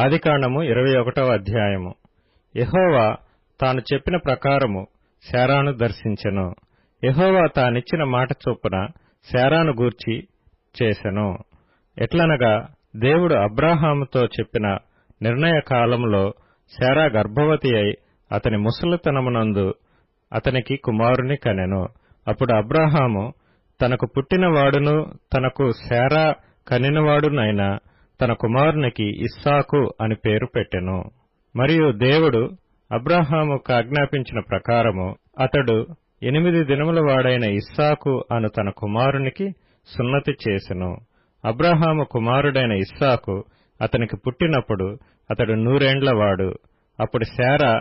ఆదికాండము 21వ అధ్యాయము. యెహోవా తాను చెప్పిన ప్రకారము శారాను దర్శించెను. యెహోవా తానిచ్చిన మాట చొప్పున శారాను గూర్చి చేసెను. ఎట్లనగా దేవుడు అబ్రాహాముతో చెప్పిన నిర్ణయ కాలంలో శారా గర్భవతి అయి అతని ముసలితనమునందు అతనికి కుమారుని కనెను. అప్పుడు అబ్రాహాము తనకు పుట్టినవాడును తనకు శారా కనినవాడునైన తన కుమారునికి ఇస్సాకు అని పేరు పెట్టెను. మరియు దేవుడు అబ్రాహాముకు ఆజ్ఞాపించిన ప్రకారము అతడు 8 దినముల వాడైన ఇస్సాకు అను తన కుమారునికి సున్నతి చేసెను. అబ్రాహాము కుమారుడైన ఇస్సాకు అతనికి పుట్టినప్పుడు అతడు 100 ఏండ్లవాడు. అప్పుడు శారా,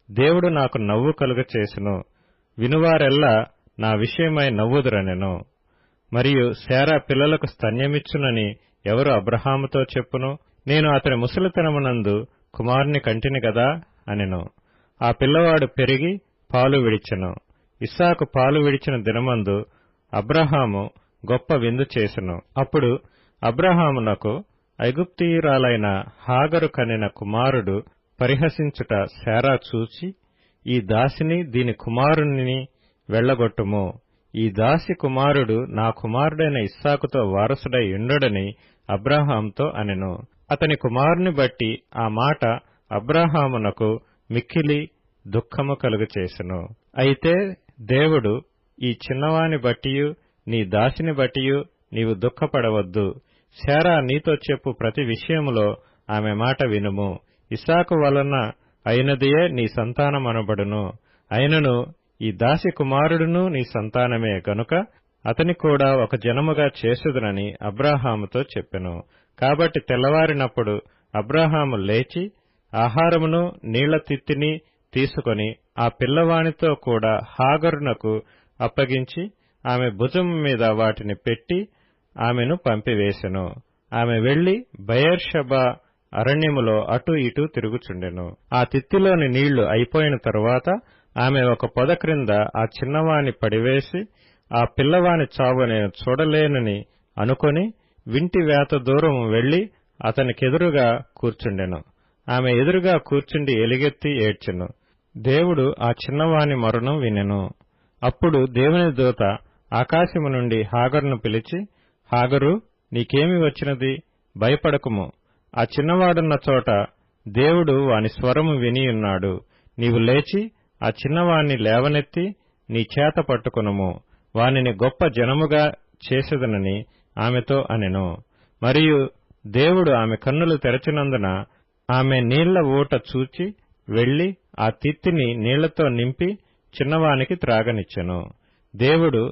దేవుడు నాకు నవ్వు కలుగచేసెను, వినువారెల్లా నా విషయమై నవ్వుదురనెను. మరియు శారా పిల్లలకు స్తన్యమిచ్చునని ఎవరు అబ్రాహాముతో చెప్పును? నేను అతని ముసలితనమునందు కుమారుని కంటిని గదా అనెను. ఆ పిల్లవాడు పెరిగి పాలు విడిచెను. ఇస్సాకు పాలు విడిచిన దినమందు అబ్రాహాము గొప్ప విందు చేసెను. అప్పుడు అబ్రాహామునకు ఐగుప్తీయురాలైన హాగరు కనిన కుమారుడు పరిహసించుట శారా చూచి, ఈ దాసిని దీని కుమారుని వెళ్లగొట్టుము, ఈ దాసి కుమారుడు నా కుమారుడైన ఇస్సాకుతో వారసుడై ఉండడని అబ్రాహాముతో అనెను. అతని కుమారుని బట్టి ఆ మాట అబ్రాహామునకు మిక్కిలి దుఃఖము కలుగచేసెను. అయితే దేవుడు, ఈ చిన్నవాని బట్టియు నీ దాసిని బట్టియు నీవు దుఃఖపడవద్దు. శారా నీతో చెప్పు ప్రతి విషయములో ఆమె మాట వినుము. ఇస్సాకు వలన అయినదియే నీ సంతానమనబడును. అయినను ఈ దాసి కుమారుడును నీ సంతానమే గనుక అతని కూడా ఒక జనముగా చేసేదనని అబ్రాహాముతో చెప్పెను. కాబట్టి తెల్లవారినప్పుడు అబ్రాహాము లేచి ఆహారమును నీళ్ల తిత్తిని తీసుకొని ఆ పిల్లవానితో కూడా హాగరునకు అప్పగించి ఆమె భుజము మీద వాటిని పెట్టి ఆమెను పంపివేశెను. ఆమె వెళ్లి బెయేర్షెబా అరణ్యములో అటూ ఇటూ తిరుగుచుండెను. ఆ తిత్తిలోని నీళ్లు అయిపోయిన తరువాత ఆమె ఒక పొద క్రింద ఆ చిన్నవాని పడివేసి, ఆ పిల్లవాని చావు నేను చూడలేనని అనుకొని వింటి వేత దూరం వెళ్లి అతనికెదురుగా కూర్చుండెను. ఆమె ఎదురుగా కూర్చుండి ఎలుగెత్తి ఏడ్చెను. దేవుడు ఆ చిన్నవాని మరణం వినెను. అప్పుడు దేవుని దూత ఆకాశము నుండి హాగరును పిలిచి, హాగరు, నీకేమి వచ్చినది? భయపడకుము. ఆ చిన్నవాడున్న చోట దేవుడు వాని స్వరము వినియున్నాడు. నీవు లేచి ఆ చిన్నవాణ్ణి లేవనెత్తి నీ చేత పట్టుకొనుము, వానిని గొప్ప జనముగా చేసెదనని ఆమెతో అనెను. మరియు దేవుడు ఆమె కన్నులు తెరచినందున ఆమె నీళ్ల ఊట చూచి వెళ్లి ఆ తిత్తిని నీళ్లతో నింపి చిన్నవానికి త్రాగనిచ్చెను. దేవుడు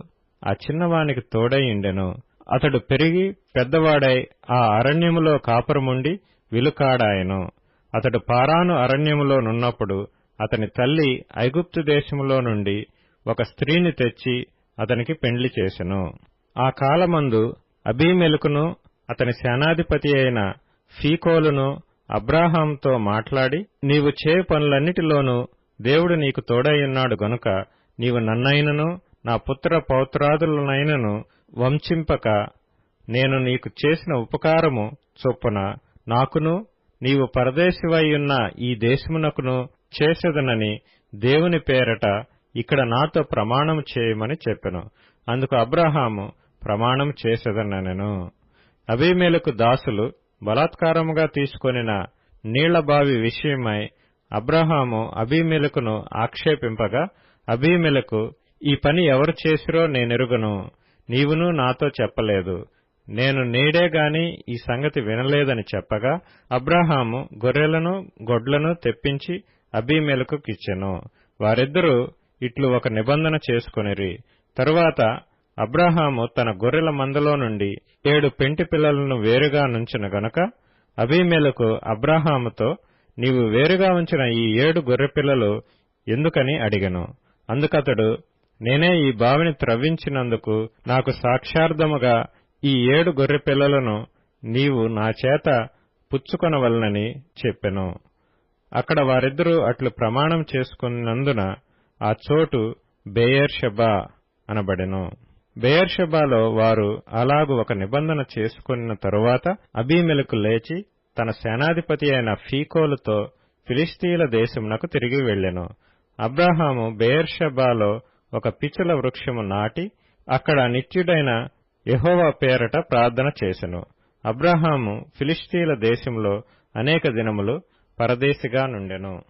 ఆ చిన్నవానికి తోడైయుండెను. అతడు పెరిగి పెద్దవాడై ఆ అరణ్యములో కాపురముండి విలుకాడాయెను. అతడు పారాను అరణ్యములో నున్నప్పుడు అతని తల్లి ఐగుప్తు దేశములో నుండి ఒక స్త్రీని తెచ్చి అతనికి పెండ్లి చేసెను. ఆ కాలమందు అబీమెలెకును అతని సేనాధిపతి అయిన ఫీకోలును అబ్రాహాముతో మాట్లాడి, నీవు చేయు పనులన్నిటిలోనూ దేవుడు నీకు తోడైయున్నాడు గనుక నీవు నన్నైనను నా పుత్ర పౌత్రాదులనైనను వంచింపక నేను నీకు చేసిన ఉపకారము చొప్పున నాకును నీవు పరదేశివైయున్న ఈ దేశమునకును చేసెదనని దేవుని పేరట ఇక్కడ నాతో ప్రమాణము చేయమని చెప్పెను. అందుకు అబ్రాహాము ప్రమాణం చేసెదనెను. అబీమెలెకు దాసులు బలాత్కారముగా తీసుకొనిన నీళ్లబావి విషయమై అబ్రాహాము అబీమెలెకును ఆక్షేపింపగా, అబీమెలెకు, ఈ పని ఎవరు చేసిరో నేనెరుగను, నీవును నాతో చెప్పలేదు, నేను నేడేగాని ఈ సంగతి వినలేదని చెప్పగా, అబ్రాహాము గొర్రెలను గొడ్లను తెప్పించి అబీమెలెకుకిచ్చెను. వారిద్దరూ ఇట్లు ఒక నిబంధన చేసుకొనిరి. తరువాత అబ్రాహాము తన గొర్రెల మందలో నుండి 7 పెంటి పిల్లలను వేరుగా నుంచెను గనుక అబీమెలెకు అబ్రాహాముతో, నీవు వేరుగా ఉంచిన ఈ 7 గొర్రెపిల్లలు ఎందుకని అడిగెను. అందుకతడు, నేనే ఈ బావిని త్రవ్వించినందుకు నాకు సాక్షార్థముగా ఈ 7 గొర్రెపిల్లలను నీవు నా చేత పుచ్చుకొనవలనని చెప్పెను. అక్కడ వారిద్దరూ అట్లు ప్రమాణం చేసుకున్నందున ఆ చోటు బెయేర్షెబా అనబడెను. బెయేర్షెబాలో వారు అలాగు ఒక నిబంధన చేసుకొనిన తరువాత అబీమెలెకు లేచి తన సేనాధిపతి అయిన ఫీకోలుతో ఫిలిష్తీయుల దేశమునకు తిరిగి వెళ్ళెను. అబ్రాహాము బెయేర్షెబాలో ఒక పిచుల వృక్షము నాటి అక్కడ నిత్యుడైన యెహోవా పేరట ప్రార్థన చేసెను. అబ్రాహాము ఫిలిష్తీయుల దేశంలో అనేక దినములు పరదేశిగా నుండెను.